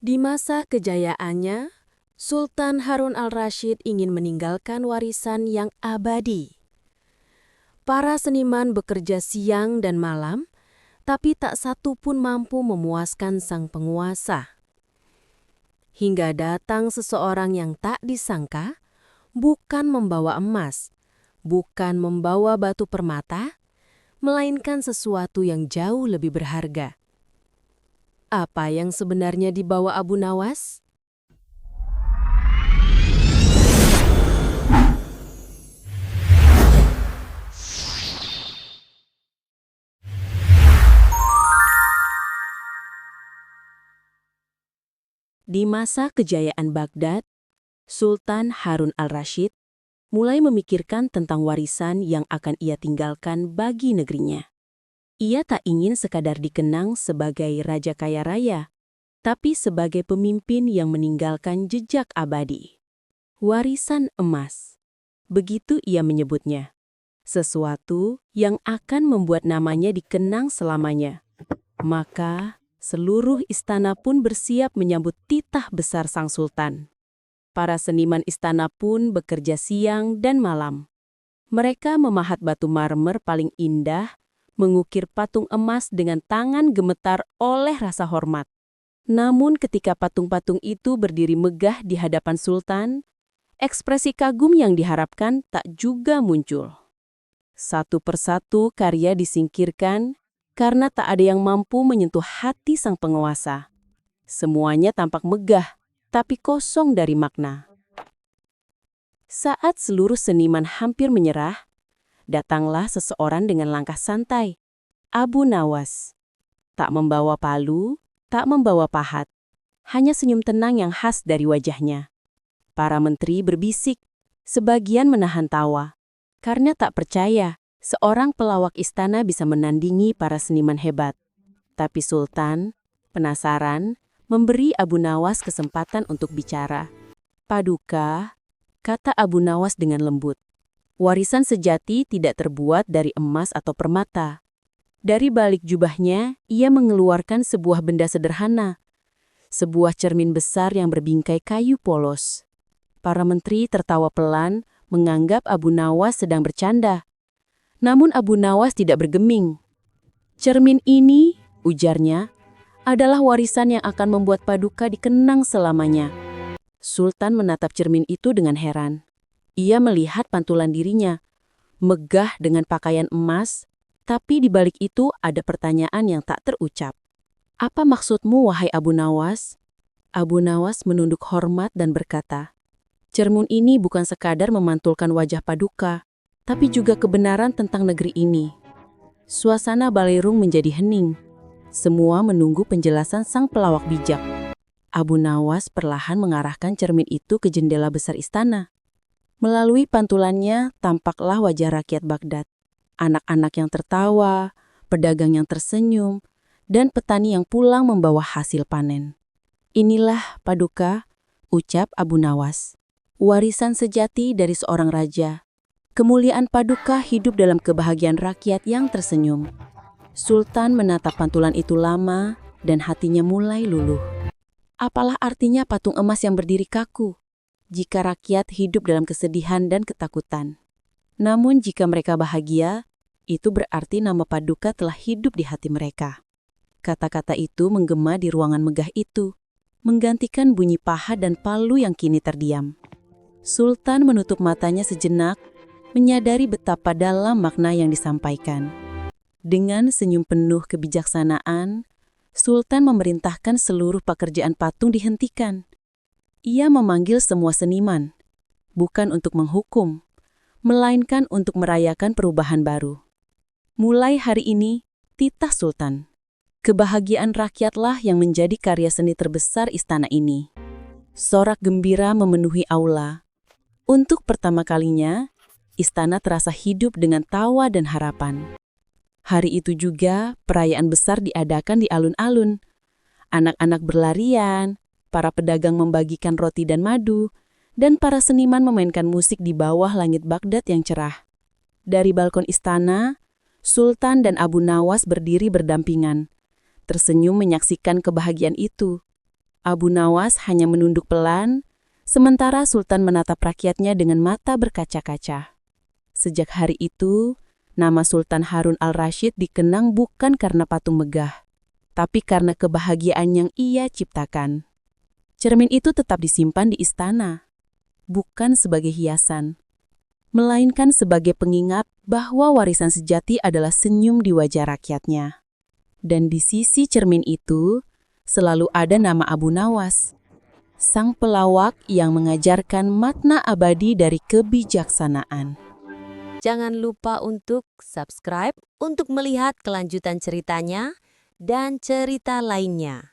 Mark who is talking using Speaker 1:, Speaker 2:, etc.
Speaker 1: Di masa kejayaannya, Sultan Harun al-Rasyid ingin meninggalkan warisan yang abadi. Para seniman bekerja siang dan malam, tapi tak satu pun mampu memuaskan sang penguasa. Hingga datang seseorang yang tak disangka, bukan membawa emas, bukan membawa batu permata, melainkan sesuatu yang jauh lebih berharga. Apa yang sebenarnya dibawa Abu Nawas? Di masa kejayaan Baghdad, Sultan Harun al-Rasyid mulai memikirkan tentang warisan yang akan ia tinggalkan bagi negerinya. Ia tak ingin sekadar dikenang sebagai raja kaya raya, tapi sebagai pemimpin yang meninggalkan jejak abadi. Warisan emas, begitu ia menyebutnya. Sesuatu yang akan membuat namanya dikenang selamanya. Maka, seluruh istana pun bersiap menyambut titah besar sang sultan. Para seniman istana pun bekerja siang dan malam. Mereka memahat batu marmer paling indah, mengukir patung emas dengan tangan gemetar oleh rasa hormat. Namun ketika patung-patung itu berdiri megah di hadapan sultan, ekspresi kagum yang diharapkan tak juga muncul. Satu persatu karya disingkirkan karena tak ada yang mampu menyentuh hati sang penguasa. Semuanya tampak megah, tapi kosong dari makna. Saat seluruh seniman hampir menyerah, datanglah seseorang dengan langkah santai, Abu Nawas. Tak membawa palu, tak membawa pahat, hanya senyum tenang yang khas dari wajahnya. Para menteri berbisik, sebagian menahan tawa, karena tak percaya seorang pelawak istana bisa menandingi para seniman hebat. Tapi Sultan, penasaran, memberi Abu Nawas kesempatan untuk bicara. "Paduka," kata Abu Nawas dengan lembut, "warisan sejati tidak terbuat dari emas atau permata." Dari balik jubahnya, ia mengeluarkan sebuah benda sederhana, sebuah cermin besar yang berbingkai kayu polos. Para menteri tertawa pelan, menganggap Abu Nawas sedang bercanda. Namun Abu Nawas tidak bergeming. "Cermin ini," ujarnya, "adalah warisan yang akan membuat Paduka dikenang selamanya." Sultan menatap cermin itu dengan heran. Ia melihat pantulan dirinya, megah dengan pakaian emas, tapi di balik itu ada pertanyaan yang tak terucap. "Apa maksudmu, wahai Abu Nawas?" Abu Nawas menunduk hormat dan berkata, "Cermin ini bukan sekadar memantulkan wajah Paduka, tapi juga kebenaran tentang negeri ini." Suasana Balerung menjadi hening. Semua menunggu penjelasan sang pelawak bijak. Abu Nawas perlahan mengarahkan cermin itu ke jendela besar istana. Melalui pantulannya tampaklah wajah rakyat Baghdad. Anak-anak yang tertawa, pedagang yang tersenyum, dan petani yang pulang membawa hasil panen. "Inilah, Paduka," ucap Abu Nawas, "warisan sejati dari seorang raja. Kemuliaan Paduka hidup dalam kebahagiaan rakyat yang tersenyum." Sultan menatap pantulan itu lama dan hatinya mulai luluh. Apalah artinya patung emas yang berdiri kaku jika rakyat hidup dalam kesedihan dan ketakutan? Namun jika mereka bahagia, itu berarti nama Paduka telah hidup di hati mereka. Kata-kata itu menggema di ruangan megah itu, menggantikan bunyi pahat dan palu yang kini terdiam. Sultan menutup matanya sejenak, menyadari betapa dalam makna yang disampaikan. Dengan senyum penuh kebijaksanaan, Sultan memerintahkan seluruh pekerjaan patung dihentikan. Ia memanggil semua seniman, bukan untuk menghukum, melainkan untuk merayakan perubahan baru. Mulai hari ini, titah Sultan. Kebahagiaan rakyatlah yang menjadi karya seni terbesar istana ini. Sorak gembira memenuhi aula. Untuk pertama kalinya, istana terasa hidup dengan tawa dan harapan. Hari itu juga, perayaan besar diadakan di alun-alun. Anak-anak berlarian, para pedagang membagikan roti dan madu, dan para seniman memainkan musik di bawah langit Baghdad yang cerah. Dari balkon istana, Sultan dan Abu Nawas berdiri berdampingan, tersenyum menyaksikan kebahagiaan itu. Abu Nawas hanya menunduk pelan, sementara Sultan menatap rakyatnya dengan mata berkaca-kaca. Sejak hari itu, nama Sultan Harun al-Rashid dikenang bukan karena patung megah, tapi karena kebahagiaan yang ia ciptakan. Cermin itu tetap disimpan di istana, bukan sebagai hiasan, melainkan sebagai pengingat bahwa warisan sejati adalah senyum di wajah rakyatnya. Dan di sisi cermin itu, selalu ada nama Abu Nawas, sang pelawak yang mengajarkan makna abadi dari kebijaksanaan.
Speaker 2: Jangan lupa untuk subscribe untuk melihat kelanjutan ceritanya dan cerita lainnya.